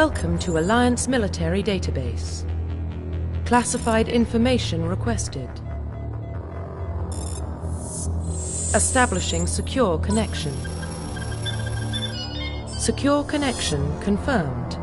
Welcome to Alliance Military Database. Classified information requested. Establishing secure connection. Secure connection confirmed.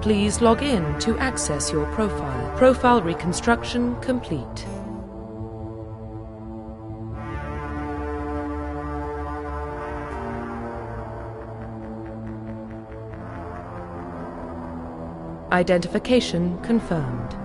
Please log in to access your profile. Profile reconstruction complete. Identification confirmed.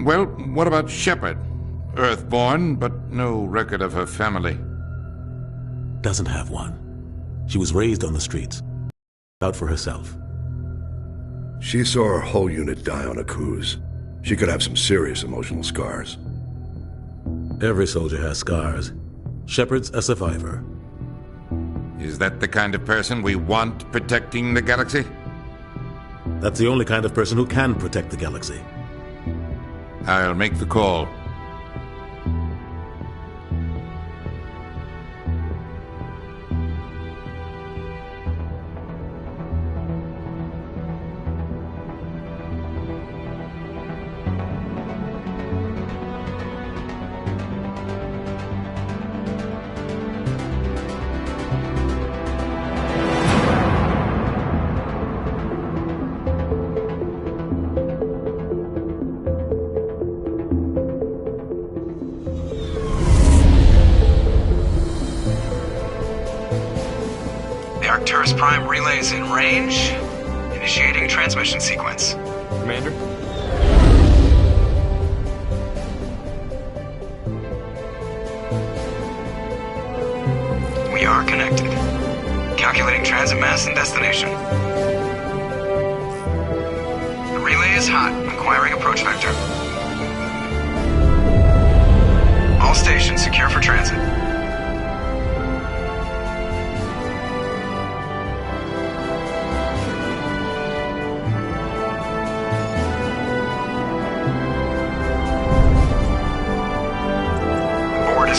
Well, what about Shepard? Earthborn, but no record of her family. Doesn't have one. She was raised on the streets, out for herself. She saw her whole unit die on a cruise. She could have some serious emotional scars. Every soldier has scars. Shepard's a survivor. Is that the kind of person we want protecting the galaxy? That's the only kind of person who can protect the galaxy. I'll make the call. Arcturus Prime relays in range. Initiating transmission sequence. Commander? We are connected. Calculating transit mass and destination. The relay is hot. Acquiring approach vector. All stations secure for transit.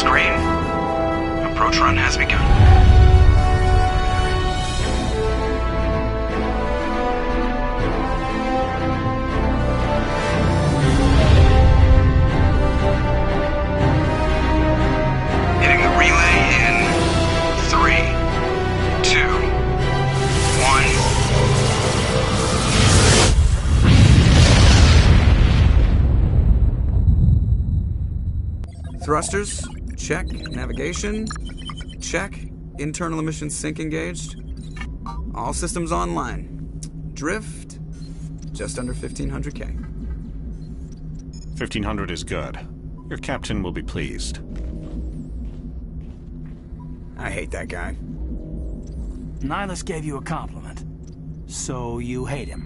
Green. Approach run has begun. Hitting the relay in 3, 2, 1. Thrusters. Check. Navigation. Check. Internal emissions sync engaged. All systems online. Drift. Just under 1,500K. 1,500 is good. Your captain will be pleased. I hate that guy. Nihilus gave you a compliment. So you hate him.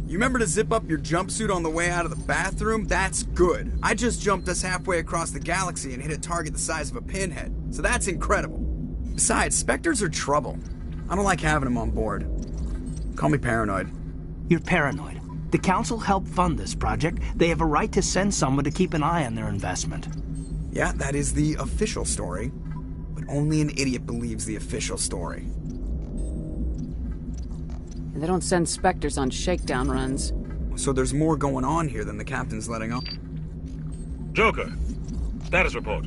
You remember to zip up your jumpsuit on the way out of the bathroom? That's good. I just jumped us halfway across the galaxy and hit a target the size of a pinhead. So that's incredible. Besides, Spectres are trouble. I don't like having them on board. Call me paranoid. You're paranoid. The Council helped fund this project. They have a right to send someone to keep an eye on their investment. Yeah, that is the official story. But only an idiot believes the official story. They don't send Spectres on shakedown runs. So there's more going on here than the captain's letting on. Joker, status report.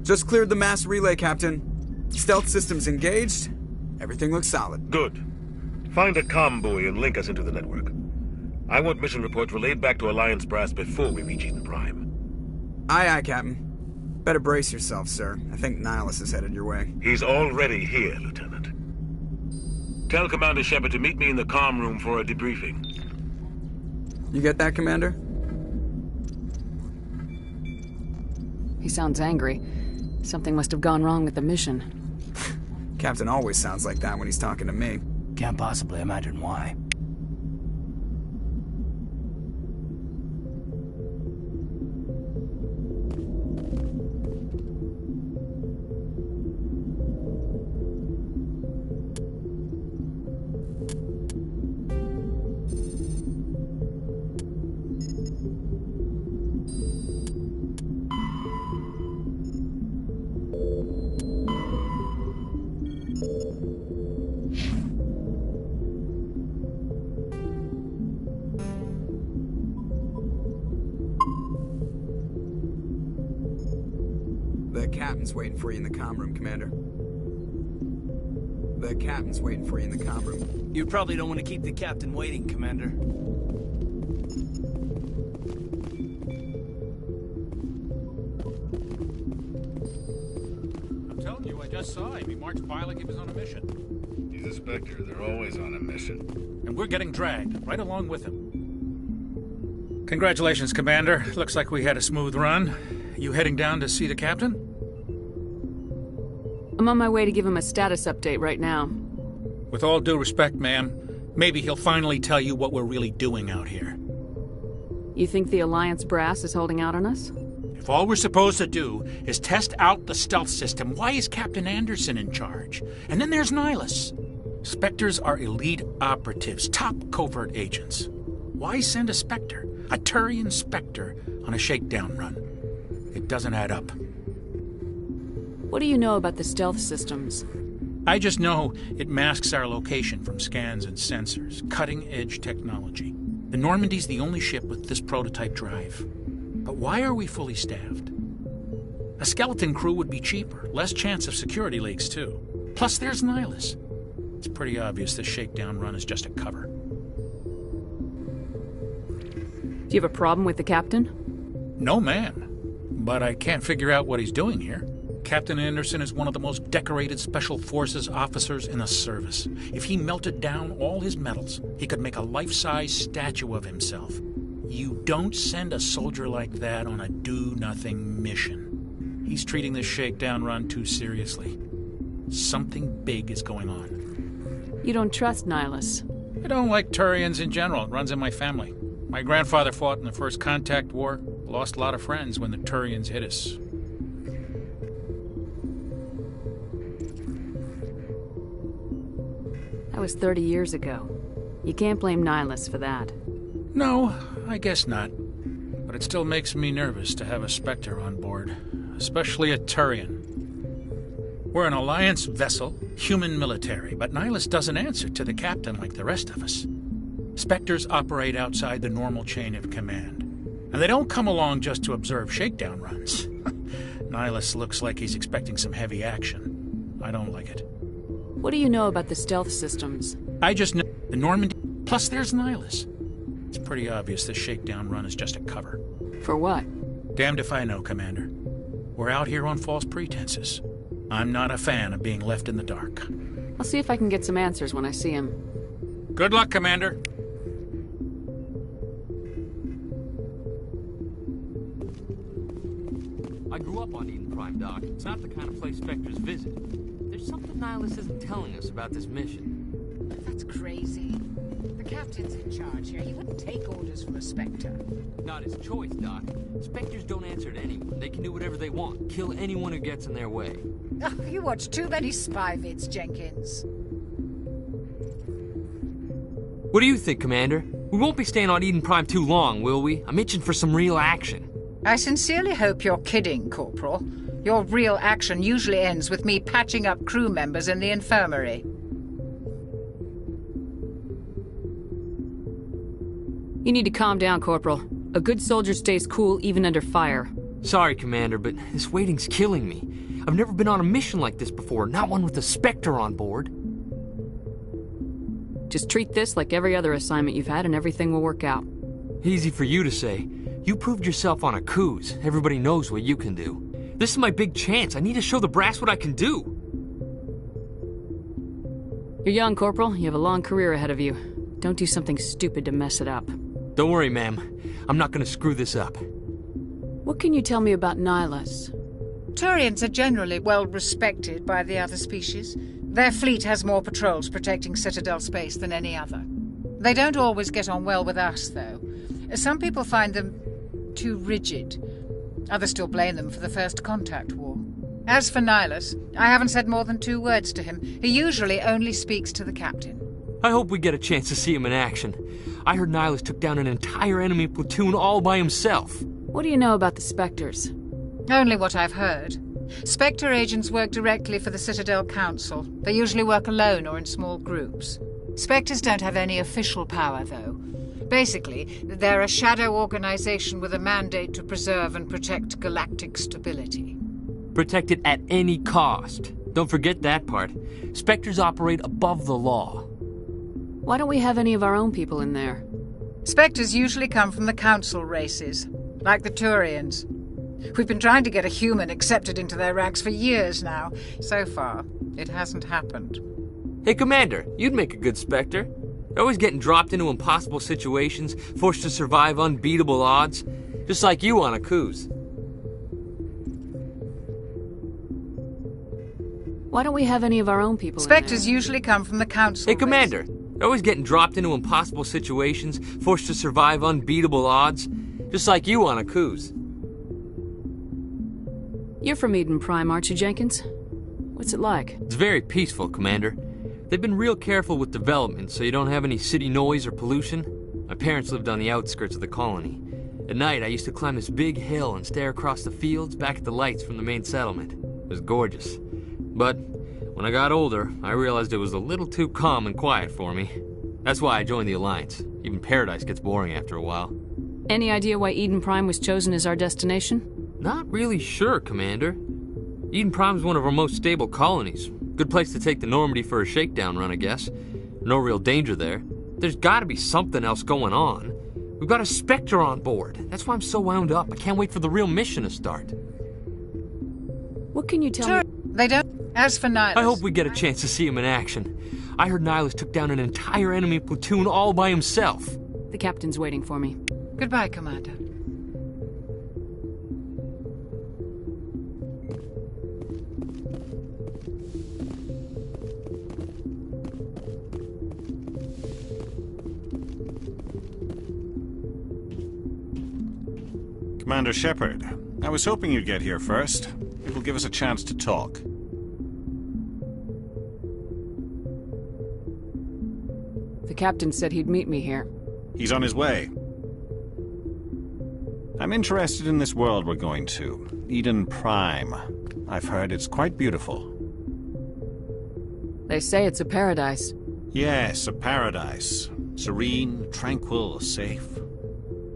Just cleared the mass relay, Captain. Stealth systems engaged. Everything looks solid. Good. Find a comm buoy and link us into the network. I want mission reports relayed back to Alliance Brass before we reach Eden Prime. Aye, aye, Captain. Better brace yourself, sir. I think Nihilus is headed your way. He's already here, Lieutenant. Tell Commander Shepard to meet me in the comm room for a debriefing. You get that, Commander? He sounds angry. Something must have gone wrong with the mission. Captain always sounds like that when he's talking to me. Can't possibly imagine why. The captain's waiting for you in the comm room, Commander. The captain's waiting for you in the comm room. You probably don't want to keep the captain waiting, Commander. I'm telling you, I just saw him. He marched by like he was on a mission. He's a Spectre. They're always on a mission. And we're getting dragged, right along with him. Congratulations, Commander. Looks like we had a smooth run. You heading down to see the captain? I'm on my way to give him a status update right now. With all due respect, ma'am, maybe he'll finally tell you what we're really doing out here. You think the Alliance brass is holding out on us? If all we're supposed to do is test out the stealth system, why is Captain Anderson in charge? And then there's Nihilus. Spectres are elite operatives, top covert agents. Why send a Spectre, a Turian Spectre, on a shakedown run? It doesn't add up. What do you know about the stealth systems? I just know it masks our location from scans and sensors. Cutting-edge technology. The Normandy's the only ship with this prototype drive. But why are we fully staffed? A skeleton crew would be cheaper, less chance of security leaks, too. Plus, there's Nihilus. It's pretty obvious this shakedown run is just a cover. Do you have a problem with the captain? No, ma'am. But I can't figure out what he's doing here. Captain Anderson is one of the most decorated Special Forces officers in the service. If he melted down all his medals, he could make a life-size statue of himself. You don't send a soldier like that on a do-nothing mission. He's treating this shakedown run too seriously. Something big is going on. You don't trust Nihilus? I don't like Turians in general. It runs in my family. My grandfather fought in the First Contact War. Lost a lot of friends when the Turians hit us. That was 30 years ago. You can't blame Nihilus for that. No, I guess not. But it still makes me nervous to have a Spectre on board. Especially a Turian. We're an Alliance vessel, human military, but Nihilus doesn't answer to the captain like the rest of us. Spectres operate outside the normal chain of command. And they don't come along just to observe shakedown runs. Nihilus looks like he's expecting some heavy action. I don't like it. What do you know about the stealth systems? I just know the Normandy, plus there's Nihilus. It's pretty obvious this shakedown run is just a cover. For what? Damned if I know, Commander. We're out here on false pretenses. I'm not a fan of being left in the dark. I'll see if I can get some answers when I see him. Good luck, Commander. I grew up on Eden Prime, Doc. It's not the kind of place Spectres visit. There's something Nihilus isn't telling us about this mission. That's crazy. The captain's in charge here. He wouldn't take orders from a Spectre. Not his choice, Doc. Spectres don't answer to anyone. They can do whatever they want. Kill anyone who gets in their way. Oh, you watch too many spy vids, Jenkins. What do you think, Commander? We won't be staying on Eden Prime too long, will we? I'm itching for some real action. I sincerely hope you're kidding, Corporal. Your real action usually ends with me patching up crew members in the infirmary. You need to calm down, Corporal. A good soldier stays cool even under fire. Sorry, Commander, but this waiting's killing me. I've never been on a mission like this before, not one with a Spectre on board. Just treat this like every other assignment you've had and everything will work out. Easy for you to say. You proved yourself on a cruise. Everybody knows what you can do. This is my big chance. I need to show the brass what I can do. You're young, Corporal. You have a long career ahead of you. Don't do something stupid to mess it up. Don't worry, ma'am. I'm not gonna screw this up. What can you tell me about Nihilus? Turians are generally well respected by the other species. Their fleet has more patrols protecting Citadel space than any other. They don't always get on well with us, though. Some people find them too rigid. Others still blame them for the First Contact War. As for Nihilus, I haven't said more than 2 words to him. He usually only speaks to the captain. I hope we get a chance to see him in action. I heard Nihilus took down an entire enemy platoon all by himself. What do you know about the Spectres? Only what I've heard. Spectre agents work directly for the Citadel Council. They usually work alone or in small groups. Spectres don't have any official power, though. Basically, they're a shadow organization with a mandate to preserve and protect galactic stability. Protect it at any cost. Don't forget that part. Spectres operate above the law. Why don't we have any of our own people in there? Spectres usually come from the Council races, like the Turians. We've been trying to get a human accepted into their ranks for years now. So far, it hasn't happened. Hey, Commander, you'd make a good Spectre. They're always getting dropped into impossible situations, forced to survive unbeatable odds. Just like you on Akuz. Why don't we have any of our own people Spectres usually come from the Council. Hey, Commander. They're always getting dropped into impossible situations, forced to survive unbeatable odds. Just like you on Akuz. You're from Eden Prime, aren't you, Jenkins? What's it like? It's very peaceful, Commander. They've been real careful with development, so you don't have any city noise or pollution. My parents lived on the outskirts of the colony. At night, I used to climb this big hill and stare across the fields back at the lights from the main settlement. It was gorgeous. But when I got older, I realized it was a little too calm and quiet for me. That's why I joined the Alliance. Even Paradise gets boring after a while. Any idea why Eden Prime was chosen as our destination? Not really sure, Commander. Eden Prime's one of our most stable colonies. Good place to take the Normandy for a shakedown run, I guess. No real danger there. There's gotta be something else going on. We've got a Spectre on board. That's why I'm so wound up. I can't wait for the real mission to start. What can you tell me? They don't. As for Nihilus... I hope we get a chance to see him in action. I heard Nihilus took down an entire enemy platoon all by himself. The captain's waiting for me. Goodbye, Commander. Commander Shepard, I was hoping you'd get here first. It will give us a chance to talk. The captain said he'd meet me here. He's on his way. I'm interested in this world we're going to, Eden Prime. I've heard it's quite beautiful. They say it's a paradise. Yes, a paradise. Serene, tranquil, safe.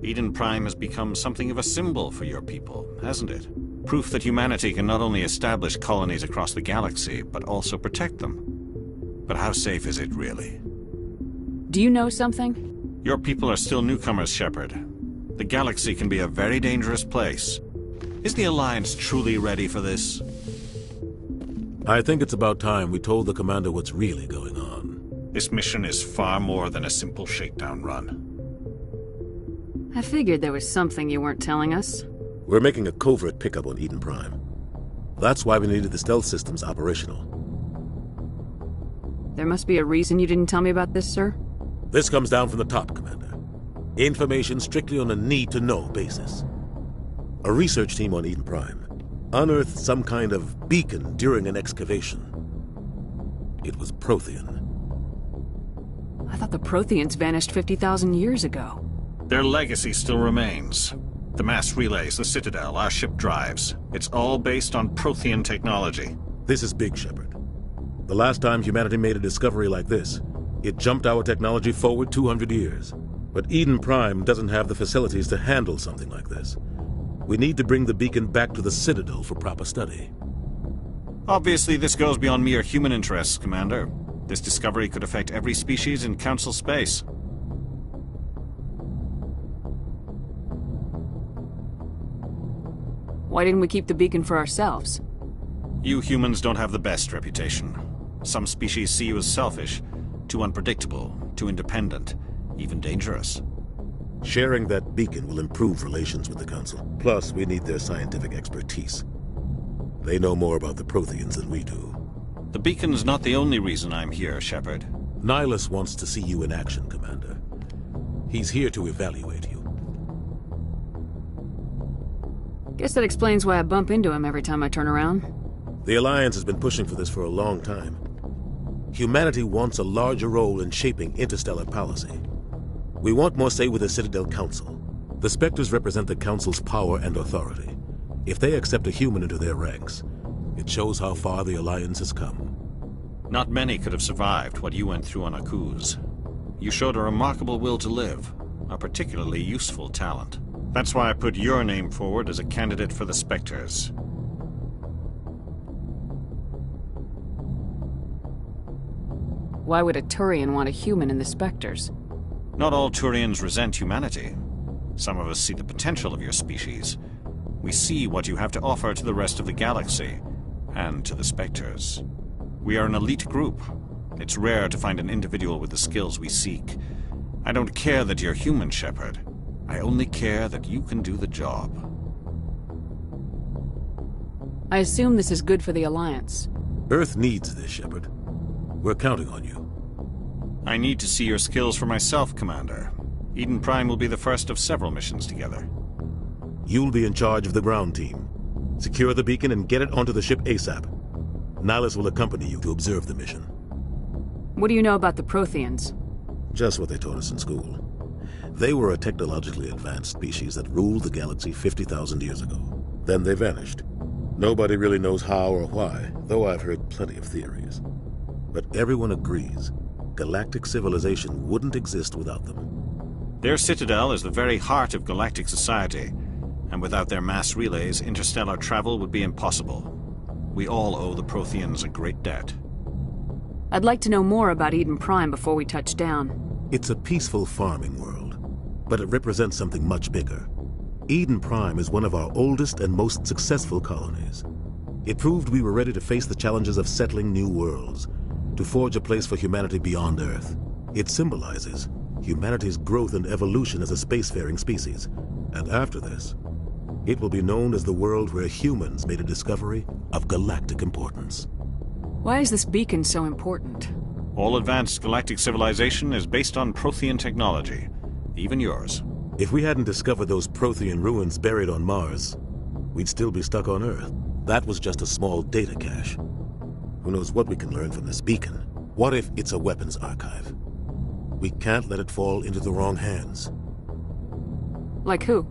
Eden Prime has become something of a symbol for your people, hasn't it? Proof that humanity can not only establish colonies across the galaxy, but also protect them. But how safe is it, really? Do you know something? Your people are still newcomers, Shepard. The galaxy can be a very dangerous place. Is the Alliance truly ready for this? I think it's about time we told the Commander what's really going on. This mission is far more than a simple shakedown run. I figured there was something you weren't telling us. We're making a covert pickup on Eden Prime. That's why we needed the stealth systems operational. There must be a reason you didn't tell me about this, sir? This comes down from the top, Commander. Information strictly on a need-to-know basis. A research team on Eden Prime unearthed some kind of beacon during an excavation. It was Prothean. I thought the Protheans vanished 50,000 years ago. Their legacy still remains. The mass relays, the Citadel, our ship drives. It's all based on Prothean technology. This is big, Shepard. The last time humanity made a discovery like this, it jumped our technology forward 200 years. But Eden Prime doesn't have the facilities to handle something like this. We need to bring the beacon back to the Citadel for proper study. Obviously, this goes beyond mere human interests, Commander. This discovery could affect every species in Council space. Why didn't we keep the beacon for ourselves? You humans don't have the best reputation. Some species see you as selfish, too unpredictable, too independent, even dangerous. Sharing that beacon will improve relations with the Council. Plus, we need their scientific expertise. They know more about the Protheans than we do. The beacon's not the only reason I'm here, Shepard. Nihilus wants to see you in action, Commander. He's here to evaluate you. Guess that explains why I bump into him every time I turn around. The Alliance has been pushing for this for a long time. Humanity wants a larger role in shaping interstellar policy. We want more say with the Citadel Council. The Spectres represent the Council's power and authority. If they accept a human into their ranks, it shows how far the Alliance has come. Not many could have survived what you went through on Akuz. You showed a remarkable will to live, a particularly useful talent. That's why I put your name forward as a candidate for the Spectres. Why would a Turian want a human in the Spectres? Not all Turians resent humanity. Some of us see the potential of your species. We see what you have to offer to the rest of the galaxy, and to the Spectres. We are an elite group, It's rare to find an individual with the skills we seek. I don't care that you're human, Shepard. I only care that you can do the job. I assume this is good for the Alliance. Earth needs this, Shepard. We're counting on you. I need to see your skills for myself, Commander. Eden Prime will be the first of several missions together. You'll be in charge of the ground team. Secure the beacon and get it onto the ship ASAP. Nihlus will accompany you to observe the mission. What do you know about the Protheans? Just what they taught us in school. They were a technologically advanced species that ruled the galaxy 50,000 years ago. Then they vanished. Nobody really knows how or why, though I've heard plenty of theories. But everyone agrees galactic civilization wouldn't exist without them. Their citadel is the very heart of galactic society, and without their mass relays, interstellar travel would be impossible. We all owe the Protheans a great debt. I'd like to know more about Eden Prime before we touch down. It's a peaceful farming world, but it represents something much bigger. Eden Prime is one of our oldest and most successful colonies. It proved we were ready to face the challenges of settling new worlds, to forge a place for humanity beyond Earth. It symbolizes humanity's growth and evolution as a spacefaring species. And after this, it will be known as the world where humans made a discovery of galactic importance. Why is this beacon so important? All advanced galactic civilization is based on Prothean technology, even yours. If we hadn't discovered those Prothean ruins buried on Mars, we'd still be stuck on Earth. That was just a small data cache. Who knows what we can learn from this beacon? What if it's a weapons archive? We can't let it fall into the wrong hands. Like who?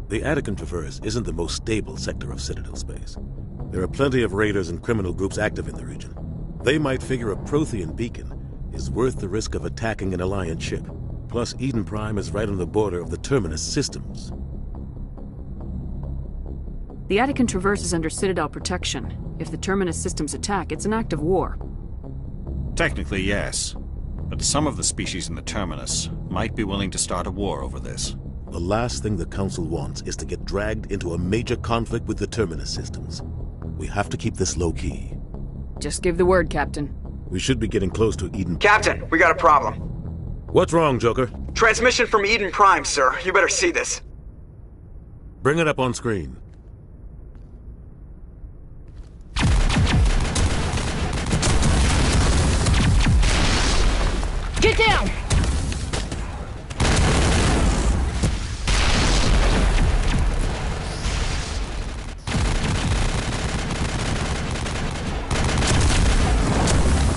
The Attican Traverse isn't the most stable sector of Citadel space. There are plenty of raiders and criminal groups active in the region. They might figure a Prothean beacon is worth the risk of attacking an Alliance ship. Plus, Eden Prime is right on the border of the Terminus systems. The Attican Traverse is under Citadel protection. If the Terminus systems attack, it's an act of war. Technically, yes. But some of the species in the Terminus might be willing to start a war over this. The last thing the Council wants is to get dragged into a major conflict with the Terminus systems. We have to keep this low-key. Just give the word, Captain. We should be getting close to Eden... Captain, we got a problem. What's wrong, Joker? Transmission from Eden Prime, sir. You better see this. Bring it up on screen. Get down!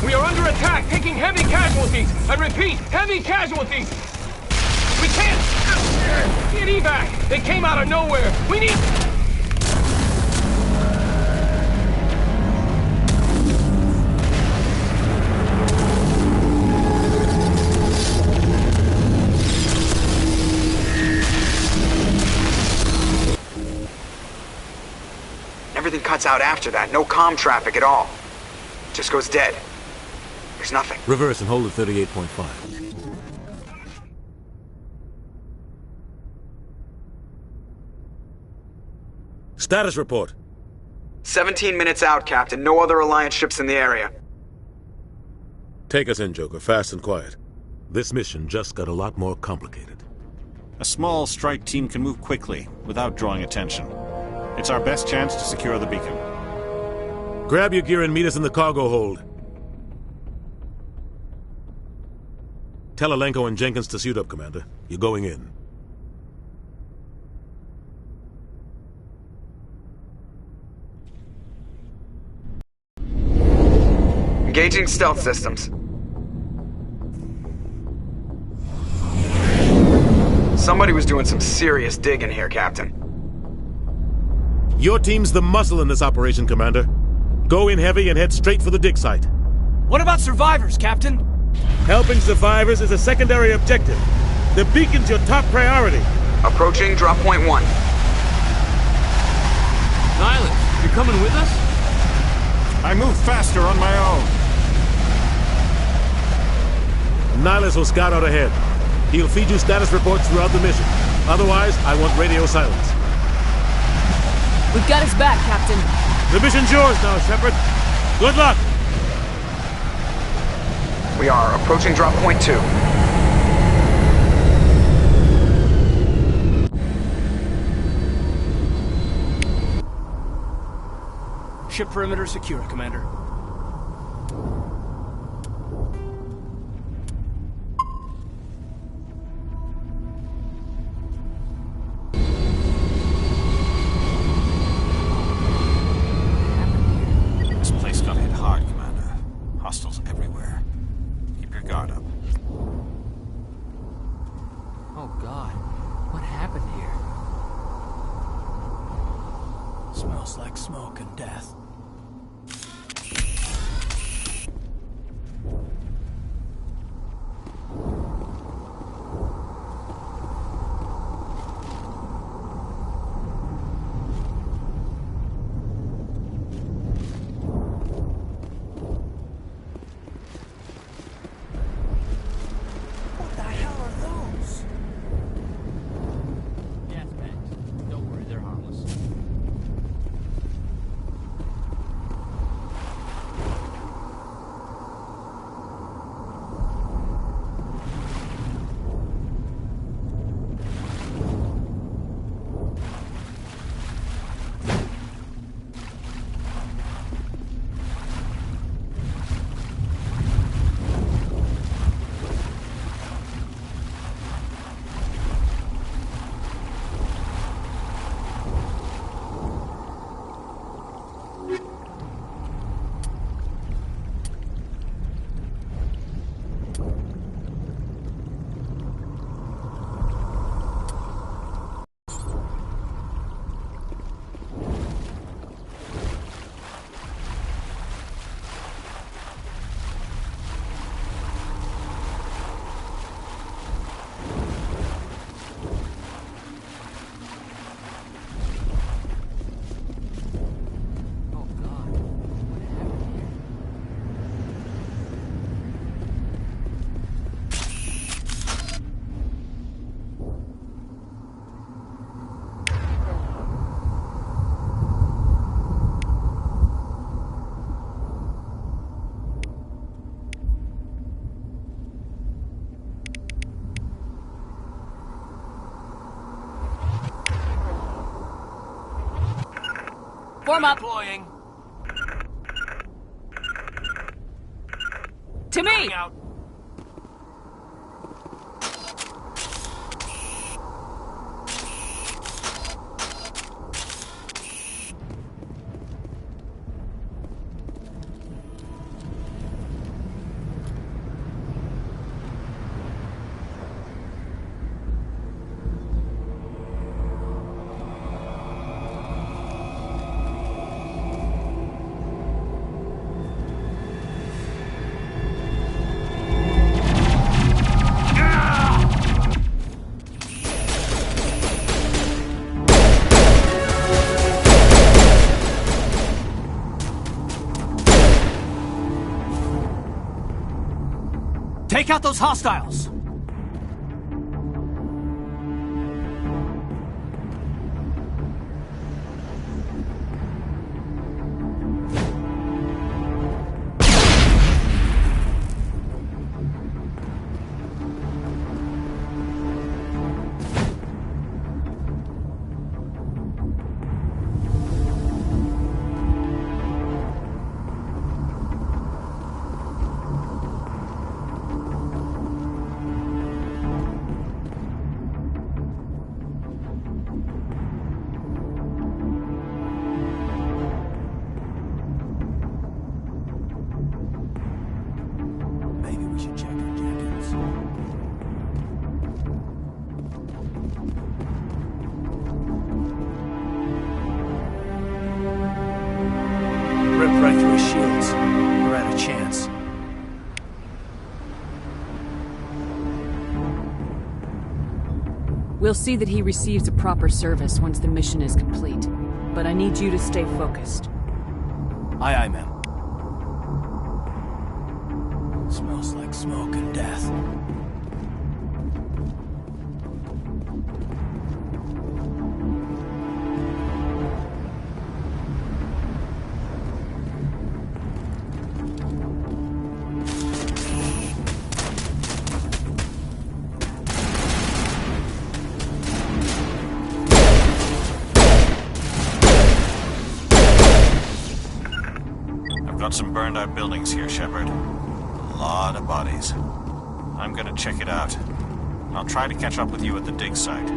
We are under attack, taking heavy casualties. I repeat, heavy casualties. We can't get evac. They came out of nowhere. We need... Everything cuts out after that. No comm traffic at all. Just goes dead. There's nothing. Reverse and hold at 38.5. Status report. 17 minutes out, Captain. No other Alliance ships in the area. Take us in, Joker. Fast and quiet. This mission just got a lot more complicated. A small strike team can move quickly, without drawing attention. It's our best chance to secure the beacon. Grab your gear and meet us in the cargo hold. Tell Alenko and Jenkins to suit up, Commander. You're going in. Engaging stealth systems. Somebody was doing some serious digging here, Captain. Your team's the muscle in this operation, Commander. Go in heavy and head straight for the dig site. What about survivors, Captain? Helping survivors is a secondary objective. The beacon's your top priority. Approaching drop point 1. Nihlus, you're coming with us? I move faster on my own. Nihlus will scout out ahead. He'll feed you status reports throughout the mission. Otherwise, I want radio silence. We've got his back, Captain. The mission's yours now, Shepard. Good luck! We are approaching drop point 2. Ship perimeter secure, Commander. This place got hit hard, Commander. Hostiles everywhere. Keep your guard up. Oh God, what happened here? Smells like smoke and death. What the hell are those? Gas bags. Don't worry, they're harmless. Form up. Deploying. To me! Out. Take out those hostiles! Maybe we should check our jackets. Ripped right through his shields. We're out of chance. We'll see that he receives a proper service once the mission is complete. But I need you to stay focused. Aye, aye, ma'am. Smells like smoke and death. out some burned-out buildings here, Shepard. A lot of bodies. I'm gonna check it out. I'll try to catch up with you at the dig site.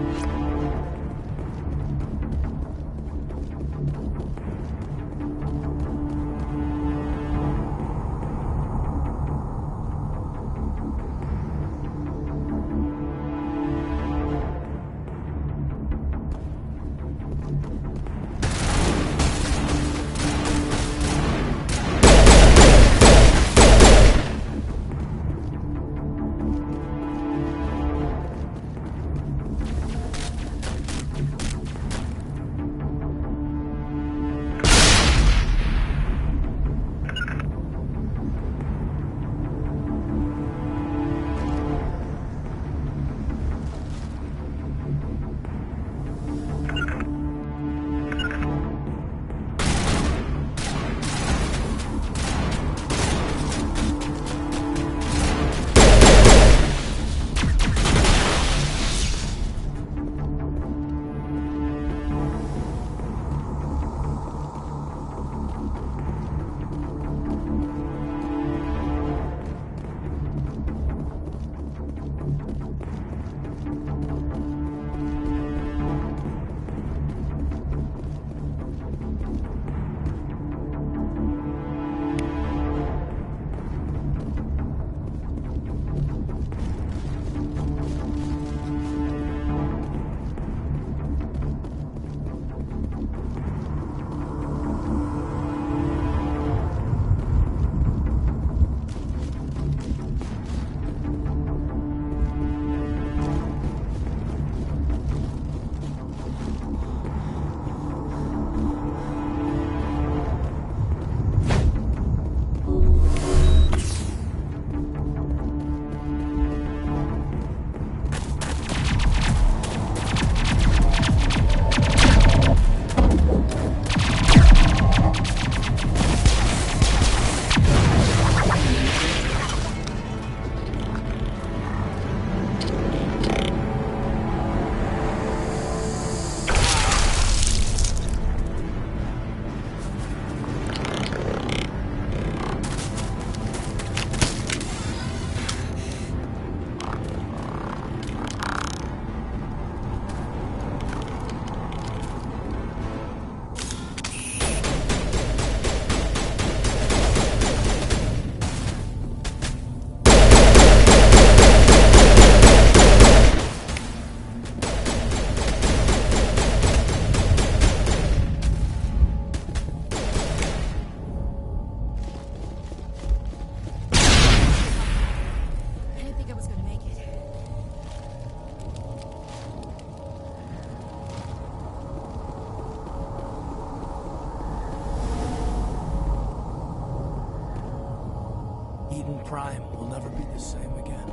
Prime will never be the same again.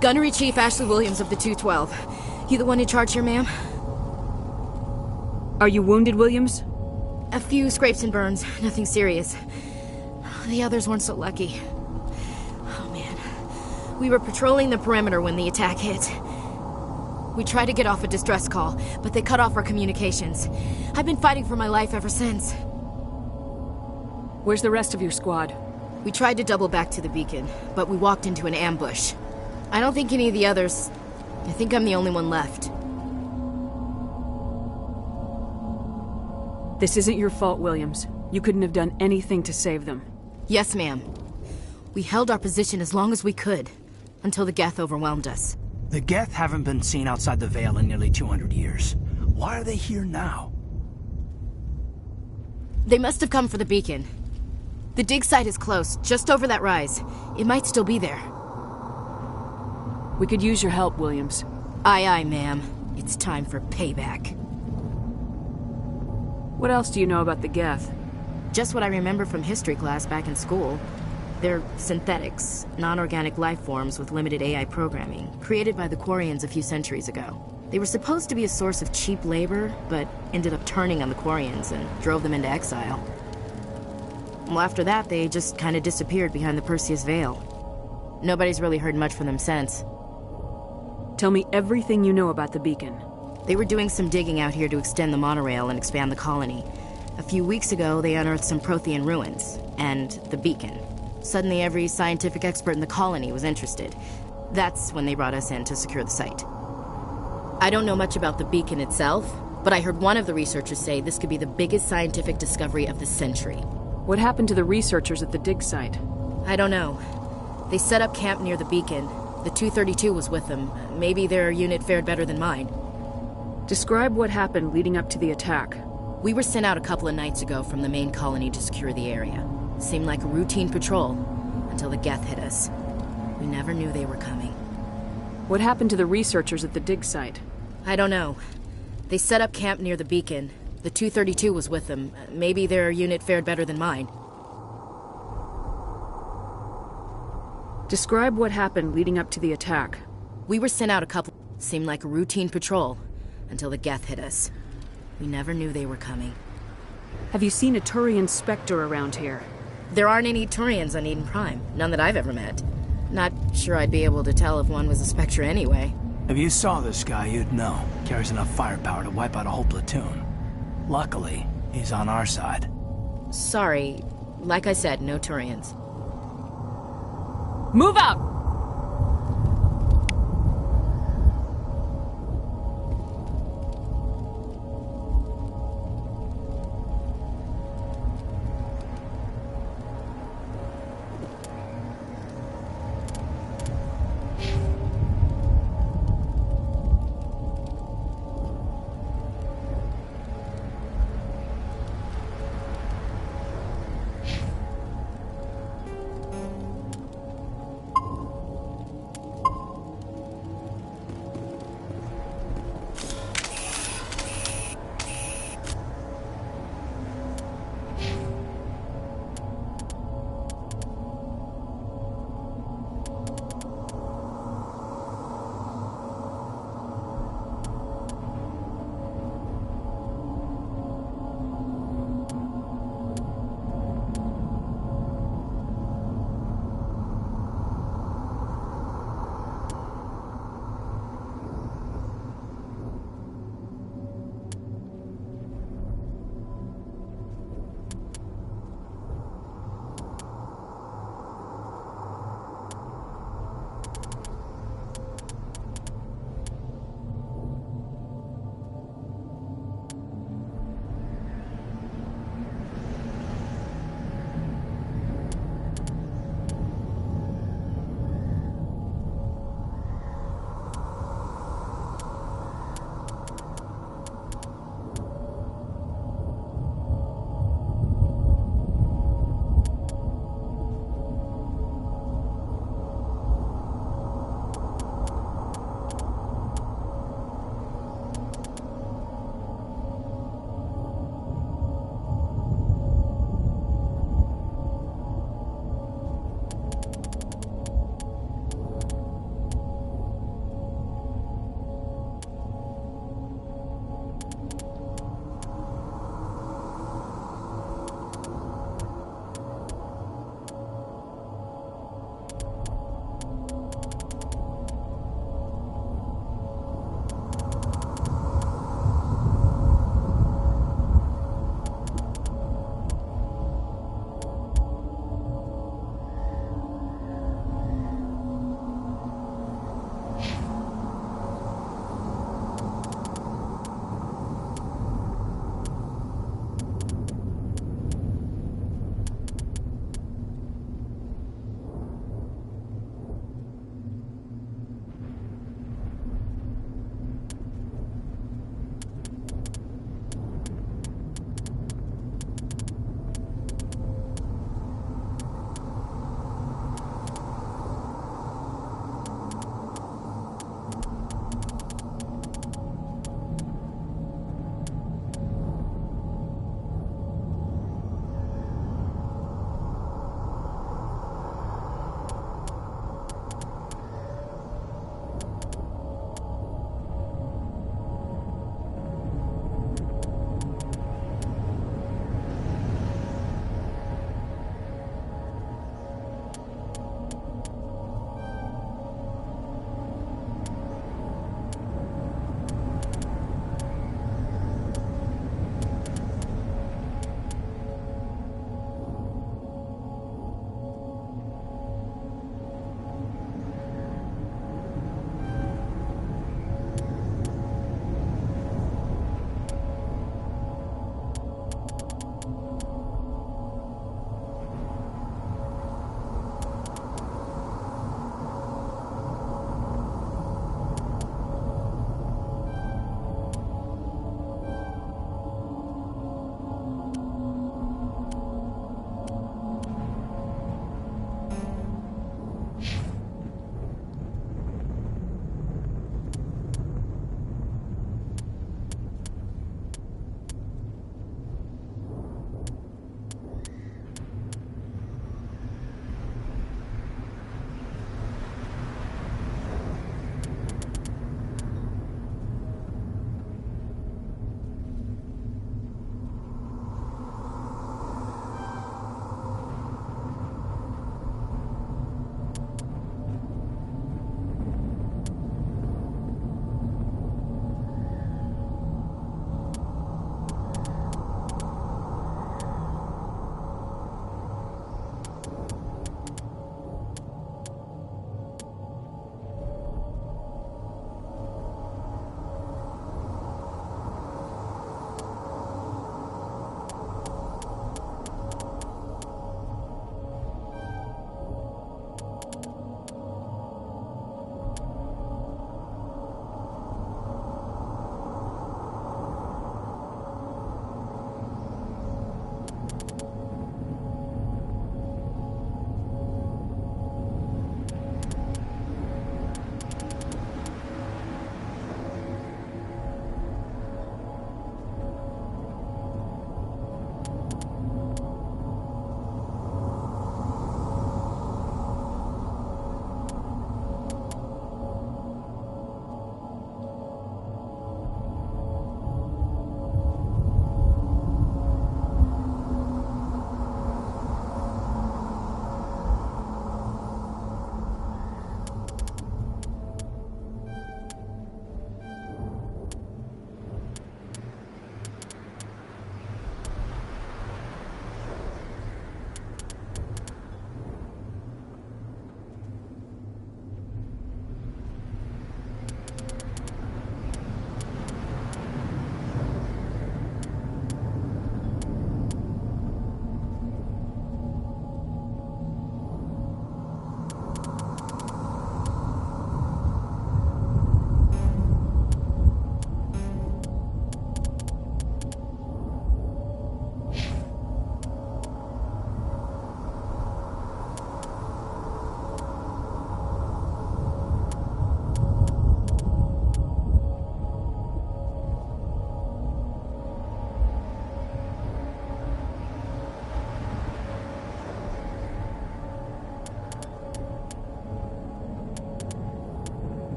Gunnery Chief Ashley Williams of the 212. You the one in charge here, ma'am? Are you wounded, Williams? A few scrapes and burns, nothing serious. The others weren't so lucky. Oh man. We were patrolling the perimeter when the attack hit. We tried to get off a distress call, but they cut off our communications. I've been fighting for my life ever since. Where's the rest of your squad? We tried to double back to the beacon, but we walked into an ambush. I don't think any of the others... I think I'm the only one left. This isn't your fault, Williams. You couldn't have done anything to save them. Yes, ma'am. We held our position as long as we could, until the Geth overwhelmed us. The Geth haven't been seen outside the Veil in nearly 200 years. Why are they here now? They must have come for the beacon. The dig site is close, just over that rise. It might still be there. We could use your help, Williams. Aye, aye, ma'am. It's time for payback. What else do you know about the Geth? Just what I remember from history class back in school. They're synthetics, non-organic life forms with limited AI programming, created by the Quarians a few centuries ago. They were supposed to be a source of cheap labor, but ended up turning on the Quarians and drove them into exile. Well, after that, they just kind of disappeared behind the Perseus Veil. Nobody's really heard much from them since. Tell me everything you know about the beacon. They were doing some digging out here to extend the monorail and expand the colony. A few weeks ago, they unearthed some Prothean ruins, and the beacon. Suddenly, every scientific expert in the colony was interested. That's when they brought us in to secure the site. I don't know much about the beacon itself, but I heard one of the researchers say this could be the biggest scientific discovery of the century. What happened to the researchers at the dig site? I don't know. They set up camp near the beacon. The 232 was with them. Maybe their unit fared better than mine. Describe what happened leading up to the attack. We were sent out a couple of nights ago from the main colony to secure the area. Seemed like a routine patrol, until the Geth hit us. We never knew they were coming. What happened to the researchers at the dig site? I don't know. They set up camp near the beacon. The 232 was with them. Maybe their unit fared better than mine. Describe what happened leading up to the attack. We were sent out a couple... Seemed like a routine patrol, until the Geth hit us. We never knew they were coming. Have you seen a Turian Spectre around here? There aren't any Turians on Eden Prime. None that I've ever met. Not sure I'd be able to tell if one was a Spectre anyway. If you saw this guy, you'd know. Carries enough firepower to wipe out a whole platoon. Luckily, he's on our side. Sorry. Like I said, no Turians. Move out!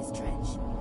this trench.